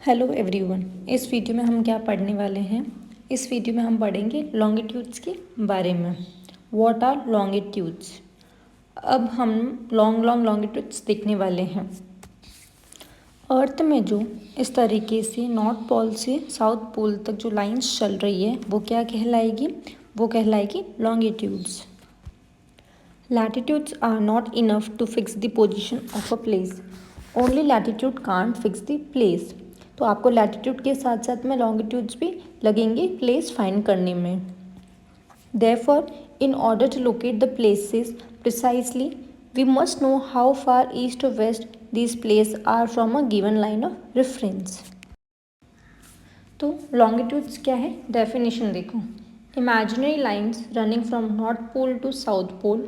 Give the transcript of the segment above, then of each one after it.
Hello everyone. इस video में हम क्या पढ़ने वाले हैं? इस वीडियो में हम पढ़ेंगे लॉन्गिट्यूड्स के बारे में। What are longitudes? अब हम लॉन्गिट्यूड्स देखने वाले हैं। अर्थ में जो इस तरीके से नॉर्थ पोल से साउथ पोल तक जो लाइंस चल रही है वो क्या कहलाएगी? वो कहलाएगी longitudes. Latitudes are not enough to fix the position of a place. Only latitude can't fix the place. तो आपको लैटिट्यूड के साथ साथ में लॉन्गिट्यूड्स भी लगेंगे प्लेस फाइंड करने में। Therefore, in order to locate the places precisely, we must know how far east or west these places are from a given line of reference. तो लॉन्गिट्यूड्स क्या है? डेफिनेशन देखो। Imaginary lines running from north pole to south pole.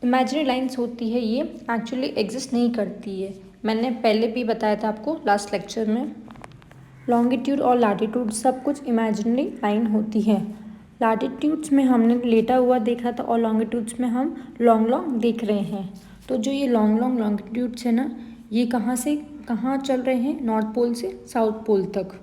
Imaginary lines होती है ये actually exist नहीं करती है। मैंने पहले भी बताया था आपको लास्ट लेक्चर में। लॉन्गिट्यूड और लैटिट्यूड सब कुछ इमेजिनरी लाइन होती है। लैटिट्यूड्स में हमने लेटा हुआ देखा था और लॉन्गिट्यूड्स में हम लॉन्ग देख रहे हैं। तो जो ये लॉन्ग लॉन्गिट्यूड्स है ना, ये कहाँ से कहाँ चल रहे हैं? नॉर्थ पोल से साउथ पोल तक।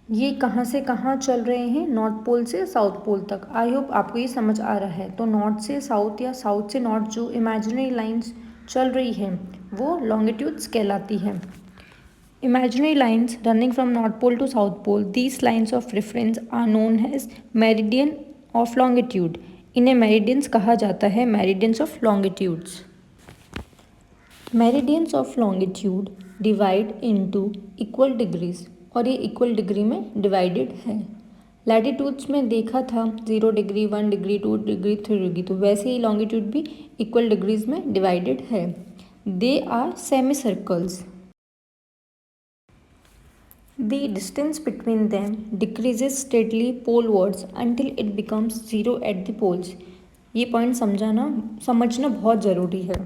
ये कहाँ से कहाँ चल रहे हैं? नॉर्थ पोल से साउथ पोल तक। आई होप आपको ये समझ आ रहा है। तो नॉर्थ से साउथ या साउथ से नॉर्थ जो इमेजिनरी लाइंस चल रही है वो लॉन्गिट्यूड्स कहलाती है। Imaginary lines running from north pole to south pole, these lines of reference are known as meridian of longitude. इन्हें मेरिडियंस कहा जाता है, meridians of longitudes. Meridians of longitude divide into equal degrees, और ये equal degree में divided है। Latitudes में देखा था 0 डिग्री, 1 डिग्री, 2 डिग्री, 3 डिग्री, तो वैसे ही लॉन्गिट्यूड भी इक्वल डिग्रीज में डिवाइडेड है। They are semi circles. The distance between them decreases steadily polewards until it becomes 0 at the poles. ये पॉइंट समझना बहुत ज़रूरी है।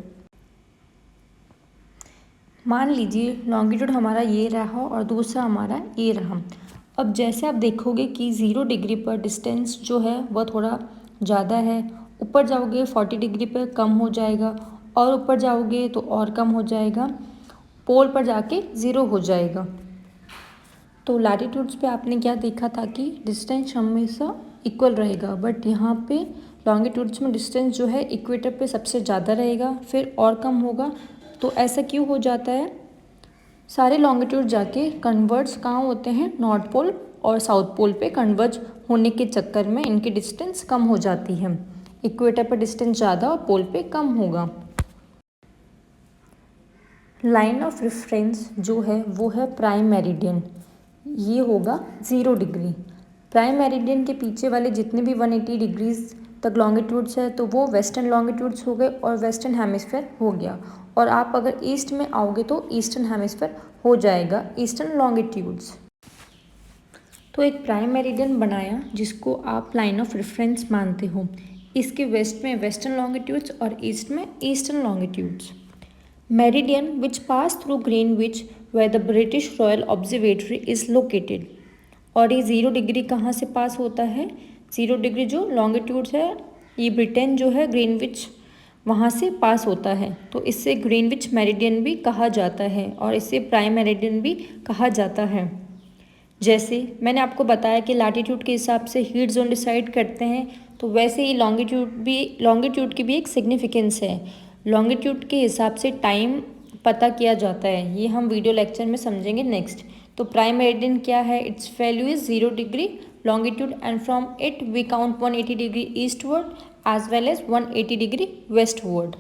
मान लीजिए लॉन्गिट्यूड हमारा ये रहा और दूसरा हमारा ये रहा। अब जैसे आप देखोगे कि 0 डिग्री पर डिस्टेंस जो है वह थोड़ा ज़्यादा है, ऊपर जाओगे 40 डिग्री पर कम हो जाएगा, और ऊपर जाओगे तो और कम हो जाएगा, पोल पर जाके 0 हो जाएगा। तो लैटिट्यूड्स पे आपने क्या देखा था कि डिस्टेंस हमेशा इक्वल रहेगा, बट यहाँ पे लॉन्गिट्यूड्स में डिस्टेंस जो है इक्वेटर पे सबसे ज़्यादा रहेगा, फिर और कम होगा। तो ऐसा क्यों हो जाता है? सारे लॉन्गिट्यूड जाके कन्वर्ज कहाँ होते हैं? नॉर्थ पोल और साउथ पोल पे कन्वर्ज होने के चक्कर में इनकी डिस्टेंस कम हो जाती है। इक्वेटर पर डिस्टेंस ज़्यादा और पोल पे कम होगा। लाइन ऑफ रेफरेंस जो है वो है प्राइम मेरिडियन। ये होगा 0 डिग्री। प्राइम मेरिडियन के पीछे वाले जितने भी 180 डिग्रीज तक लॉन्गिट्यूड्स है तो वो वेस्टर्न लॉन्गिट्यूड्स हो गए और वेस्टर्न हेमिस्फेयर हो गया। और आप अगर ईस्ट में आओगे तो ईस्टर्न हेमिस्फेयर हो जाएगा, ईस्टर्न लॉन्गिट्यूड्स। तो एक प्राइम मेरिडियन बनाया जिसको आप लाइन ऑफ रेफरेंस मानते हो। इसके वेस्ट में वेस्टर्न लॉन्गिट्यूड्स और ईस्ट में eastern longitudes. Meridian which pass through Greenwich where the British Royal Observatory is located। और ये 0 डिग्री कहाँ से पास होता है? 0 डिग्री जो लॉन्गिट्यूड है ये ब्रिटेन जो है ग्रीनविच वहाँ से पास होता है, तो इससे ग्रीनविच मेरिडियन भी कहा जाता है और इससे प्राइम मेरिडियन भी कहा जाता है। जैसे मैंने आपको बताया कि लैटिट्यूड के हिसाब से हीट जोन डिसाइड करते हैं, तो वैसे ही लॉन्गिट्यूड की भी एक सिग्निफिकेंस है। लॉन्गिट्यूड के हिसाब से टाइम पता किया जाता है, ये हम वीडियो लेक्चर में समझेंगे नेक्स्ट। तो प्राइम मेरिडियन क्या है? Its value is 0 degree longitude and from it we count 180 degree eastward as well as 180 degree westward.